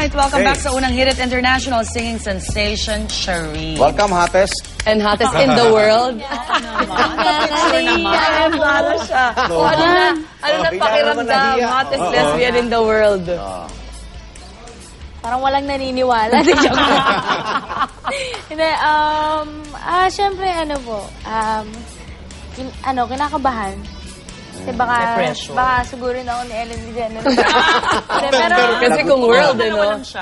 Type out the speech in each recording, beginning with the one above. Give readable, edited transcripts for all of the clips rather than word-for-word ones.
right, welcome back sa unang Hit It International singing sensation, Cherie. Welcome, hottest. And hottest in the world. Para siya. Ano na pakiramdam? Hottest lesbian in the world. Parang walang naniniwala. Hindi, syempre, kinakabahan. Kasi baka siguro na ako ni Ellen DeGeneres. Pero, Kasi kung world,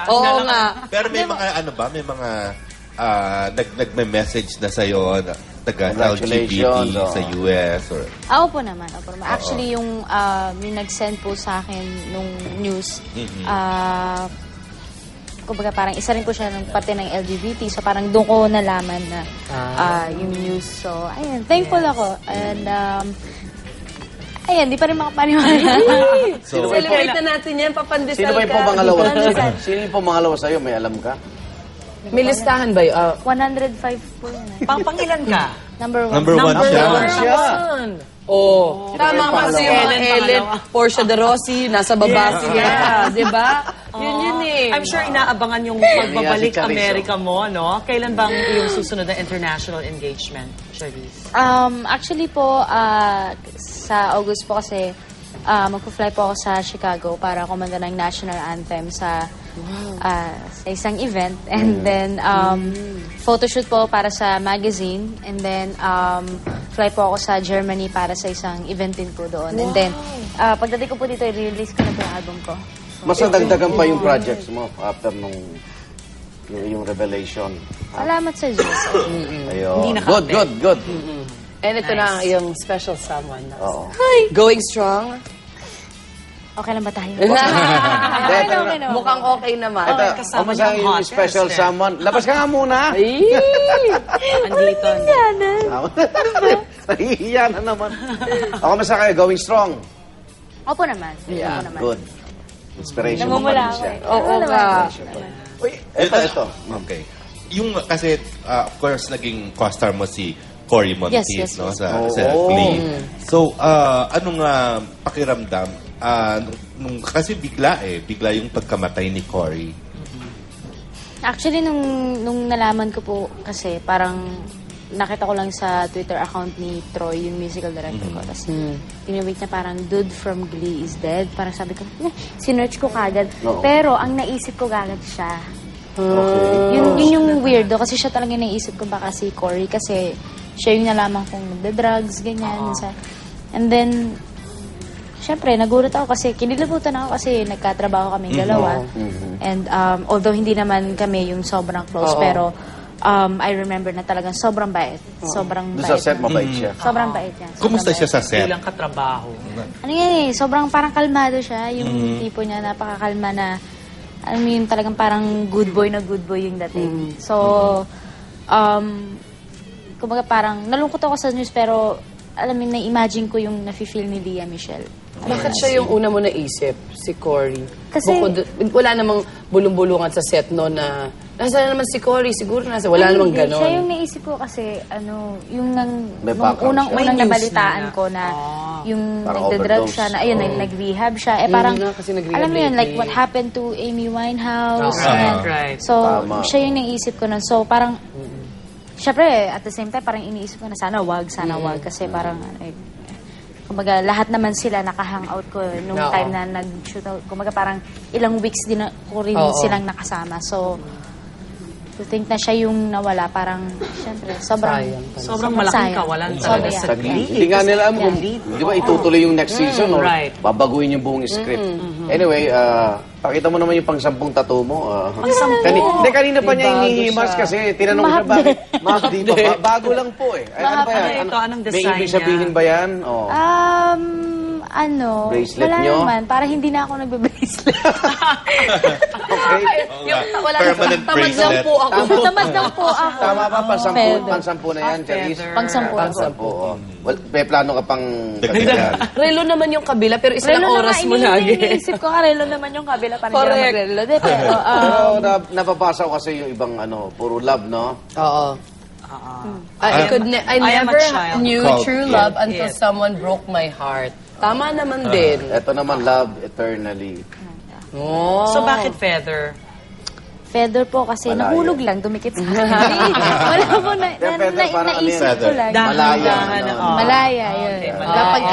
Oo nga. Pero may mga, may mga nagme-message na sa'yo, taga-LGBT sa US. Or... Opo naman. Actually, yung nag-send po sa akin nung news, kumbaga parang isa rin po siya ng parte ng LGBT. So parang doon ko nalaman na yung news. So, ayun, thankful ako. And, di pa rin makapaniwala. So, celebrate na natin yan, papandesal ka. Sino ba yung pumangalawa? Sino yung pumangalawa sa'yo? May alam ka? May listahan ba yun? 105 po yun. Pang-ilan ka? Number 1. Number one siya. Oh, tama kasi yung mga Ellen, Portia de Rossi, nasa baba sila, di ba? Yun eh. I'm sure inaabangan yung magbabalik Amerika mo, no? Kailan bang yung susunod na international engagement, Cherise? Actually po, sa August po kasi, magpo-fly po ako sa Chicago para kumanta ng national anthem sa isang event. And then, photoshoot po para sa magazine. And then, fly po ako sa Germany para sa isang event din po doon. And then, pagdating ko po dito, i-release ko na po yung album ko. Mas nadagdagan pa yung projects mo after nung yung revelation. Salamat sa Diyos. Ayun. Good. And ito na yung special someone. Oo. Going strong. Okay lang ba tayo? Okay. Mukhang okay naman. Ito, kasama kamusta niyang yung hottest, special someone? Labas ka nga muna. Andito. Nahihiya na naman. O, kamusta kayo? Going strong? Opo naman. Yeah, Opo naman. good. Inspiration mo pa Namumula rin ako siya. eh. Oo nga. Uy, ito. Okay. Yung, kasi, of course, naging co-star mo si Cory Monteith, Yes. no? Sa Glee. So, anong pakiramdam? Kasi bigla yung pagkamatay ni Cory. Actually, nung nalaman ko po kasi, parang nakita ko lang sa Twitter account ni Troy, yung musical director ko. Tapos, tinawag niya parang, dude from Glee is dead. Parang sabi ko, sinerch ko kagad. Pero, ang naisip ko kagad siya. Yun yung weirdo. Kasi siya talaga naisip ko baka si Cory. Kasi, siya yung nalaman kong nagda-drugs, ganyan. And then, syempre, nagulat ako kasi, kinilabutan ako kasi nagkatrabaho kaming dalawa. And although hindi naman kami yung sobrang close, pero I remember na talagang sobrang bait. Sobrang Doon bait. sa set, mabait siya. Sobrang bait niya. Kumusta siya sa set? Bilang katrabaho. Ano yan sobrang parang kalmado siya. Yung tipo niya, napakakalma na, alam mo yun, talagang parang good boy yung dating. So, kumbaga parang, nalungkot ako sa news, pero alam mo, na-imagine ko yung nafe-feel ni Lea Michele. Bakit siya yung una mo naisip, si Cory? Kasi- Wala namang bulong-bulungan sa set no na, nasa naman si Cory, siguro wala namang ganon. Siya yung naisip ko kasi, yung May nung background unang siya. nabalitaan ko na yung Parang nagda-drug overdose. siya, na ayun, nag-rehab siya. Parang, nga, kasi nag-rehab alam mo yun, like lately. what happened to Amy Winehouse. Right. So, Tama. siya yung naisip ko na. So, parang, syempre, at the same time, parang iniisip ko na sana wag. Kasi parang, kumbaga, lahat naman sila naka-hangout ko nung time na nag-shoot out. Kumbaga, parang ilang weeks din ko rin silang nakasama. So, to think na siya yung nawala, parang, syempre, Sobrang malaking kawalan talaga sa Sa Glee. Hindi nga nila alam kung, di ba, itutuloy yung next season or Right. babaguhin yung buong script. Anyway, pakita mo naman yung pang-sampung tattoo mo. Kanina pa niya inihimas kasi tinanong siya bakit Mahab di ba? Bago lang po eh. Ano ba yan? Anong May design ibig sabihin ba yan? Oh. Bracelet wala nyo? naman. Para hindi na ako nagbe-bracelet. Okay. Permanent bracelet. Tamad lang po ako. Tama ba? Feather. Pang-sampu na yan, Charisse? Pang-sampu. Pang-sampu, oh. Well, may plano ka pang dagdagan. Relo naman yung kabila, pero isang Relo oras mo lagi. Iniisip ko relo naman yung kabila. Parang hindi Correct. ako magrelo. Pero, Pero napapasa ko kasi yung ibang puro love, no? Oo. I am a never child. knew Called true love. love until someone broke my heart. Tama naman din. Ito naman, love eternally. Oh. So, bakit feather? Feather po kasi Malaya. nahulog lang, dumikit sa akin. Wala po Feather, parang ano naisip yan? ko lang. Malaya. Malaya, yun. Kapag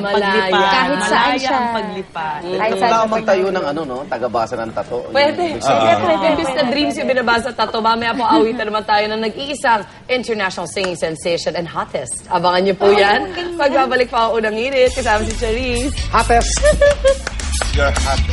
Paglipad. kahit saan Malaya siya. ang paglipad. Kahit Kung saan tao siya magtayo ng ano, no? Tagabasa ng tato. Pwede. Yung- Imbis na dreams yung binabasa tato, mamaya po awitan naman tayo ng nag-iisang international singing sensation and hottest. Abangan niyo po yan. Pagbabalik pa ang unang init, kasama si Charisse. Hates! You're hot.